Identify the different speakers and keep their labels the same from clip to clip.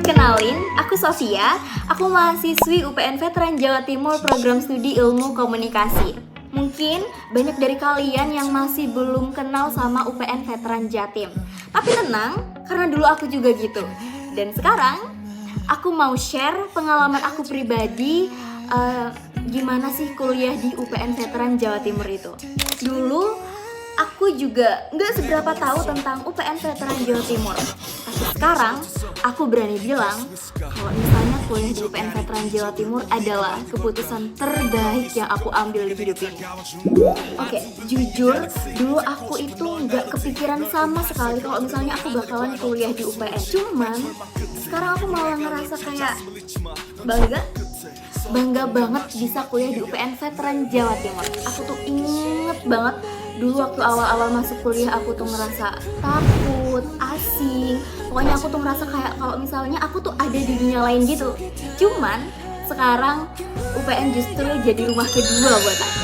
Speaker 1: Kenalin, aku Sofia. Aku mahasiswi UPN Veteran Jawa Timur Program Studi Ilmu Komunikasi. Mungkin banyak dari kalian yang masih belum kenal sama UPN Veteran Jatim. Tapi tenang, karena dulu aku juga gitu. Dan sekarang, aku mau share pengalaman aku pribadi gimana sih kuliah di UPN Veteran Jawa Timur itu. Dulu, aku juga nggak seberapa tahu tentang UPN Veteran Jawa Timur. Tapi sekarang, aku berani bilang kalau misalnya kuliah di UPN Veteran Jawa Timur adalah keputusan terbaik yang aku ambil di hidup ini. Oke, jujur, dulu aku itu nggak kepikiran sama sekali kalau misalnya aku bakalan kuliah di UPN. Cuman, sekarang aku malah ngerasa kayak bangga banget bisa kuliah di UPN Veteran Jawa Timur. Aku tuh inget banget dulu waktu awal-awal masuk kuliah aku tuh ngerasa takut, asing. Pokoknya aku tuh ngerasa kayak kalau misalnya aku tuh ada di dunia lain gitu. Cuman sekarang UPN justru jadi rumah kedua buat aku.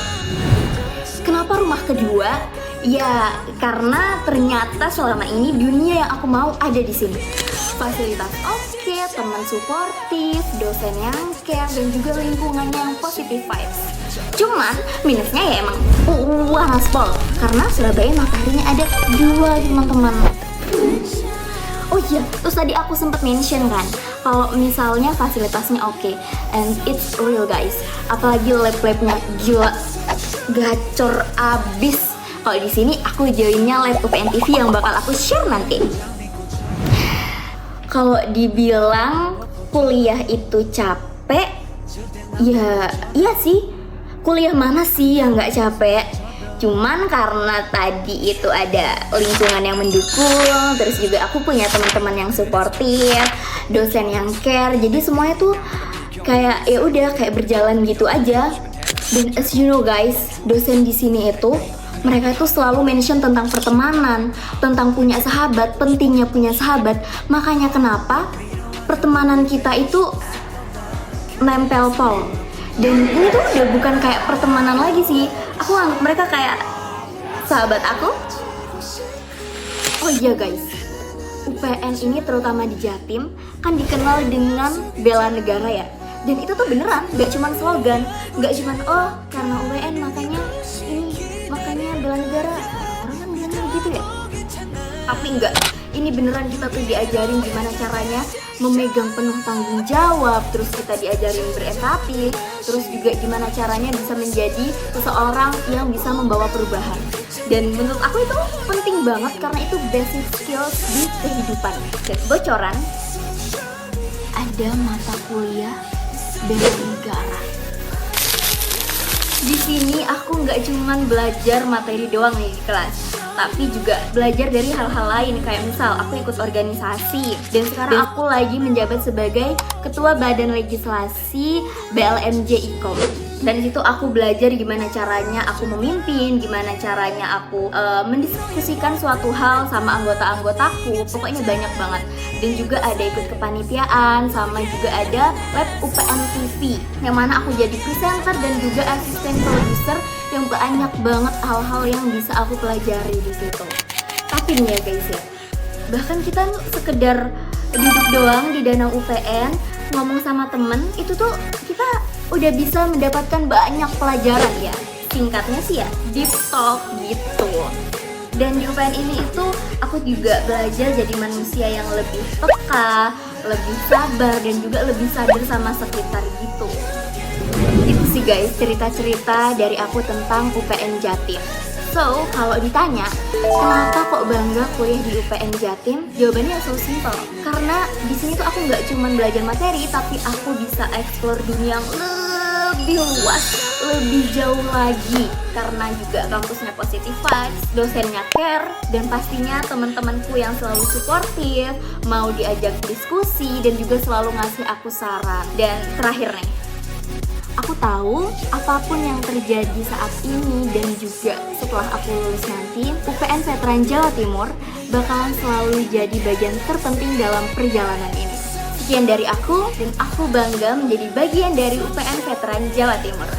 Speaker 1: Kenapa rumah kedua? Ya karena ternyata selama ini dunia yang aku mau ada di sini. Fasilitas oke, teman suportif, dosen yang care, dan juga lingkungannya yang positive vibes. Cuman minusnya ya emang panas pol, karena Surabaya mataharinya ada 2 teman-teman. Oh iya, terus tadi aku sempat mention kan, kalau misalnya fasilitasnya oke, and it's real guys. Apalagi lab-labnya gila, gacor abis. Kalau di sini aku joinnya lab UPN TV yang bakal aku share nanti. Kalau dibilang kuliah itu capek, ya iya sih. Kuliah mana sih yang nggak capek? Cuman karena tadi itu ada lingkungan yang mendukung, terus juga aku punya teman-teman yang suportif, dosen yang care, jadi semuanya tuh kayak ya udah kayak berjalan gitu aja. Dan as you know guys, dosen di sini itu mereka itu selalu mention tentang pertemanan, tentang punya sahabat, pentingnya punya sahabat. Makanya kenapa pertemanan kita itu nempel pol. Dan ini tuh udah bukan kayak pertemanan lagi sih. Aku anggap mereka kayak sahabat aku. Oh iya guys, UPN ini terutama di Jatim kan dikenal dengan bela negara ya. Dan itu tuh beneran, gak cuman slogan, gak cuman oh karena UPN makanya bela negara, orang kan bilangnya gitu ya. Tapi enggak, ini beneran kita tuh diajarin gimana caranya memegang penuh tanggung jawab, terus kita diajarin berempati, terus juga gimana caranya bisa menjadi seseorang yang bisa membawa perubahan. Dan menurut aku itu penting banget karena itu basic skills di kehidupan. Dan bocoran, ada mata kuliah bela negara. Di sini aku nggak cuman belajar materi doang nih di kelas, tapi juga belajar dari hal-hal lain. Kayak misal aku ikut organisasi, dan sekarang aku lagi menjabat sebagai Ketua Badan Legislasi BLMJ IKOM. Dan di situ aku belajar gimana caranya aku memimpin, gimana caranya aku mendiskusikan suatu hal sama anggota-anggotaku. Pokoknya banyak banget. Dan juga ada ikut kepanitiaan, sama juga ada lab UPN TV, yang mana aku jadi presenter dan juga asisten produser, yang banyak banget hal-hal yang bisa aku pelajari di situ. Tapi nih ya guys ya, bahkan kita sekedar duduk doang di danau UPN ngomong sama temen, itu tuh kita udah bisa mendapatkan banyak pelajaran ya. Singkatnya sih ya, deep talk gitu. Dan di UPN ini itu aku juga belajar jadi manusia yang lebih peka, lebih sabar, dan juga lebih sadar sama sekitar gitu. Itu sih guys cerita-cerita dari aku tentang UPN Jatim. So, kalau ditanya, kenapa kok bangga kuliah di UPN Jatim? Jawabannya so simple. Karena di sini tuh aku nggak cuma belajar materi, tapi aku bisa explore dunia yang lebih luas, lebih jauh lagi. Karena juga kampusnya positive vibes, dosennya care, dan pastinya teman-temanku yang selalu suportif, mau diajak diskusi, dan juga selalu ngasih aku saran. Dan terakhir nih, aku tahu apapun yang terjadi saat ini dan juga setelah aku lulus nanti, UPN Veteran Jawa Timur bakalan selalu jadi bagian terpenting dalam perjalanan ini. Sekian dari aku, dan aku bangga menjadi bagian dari UPN Veteran Jawa Timur.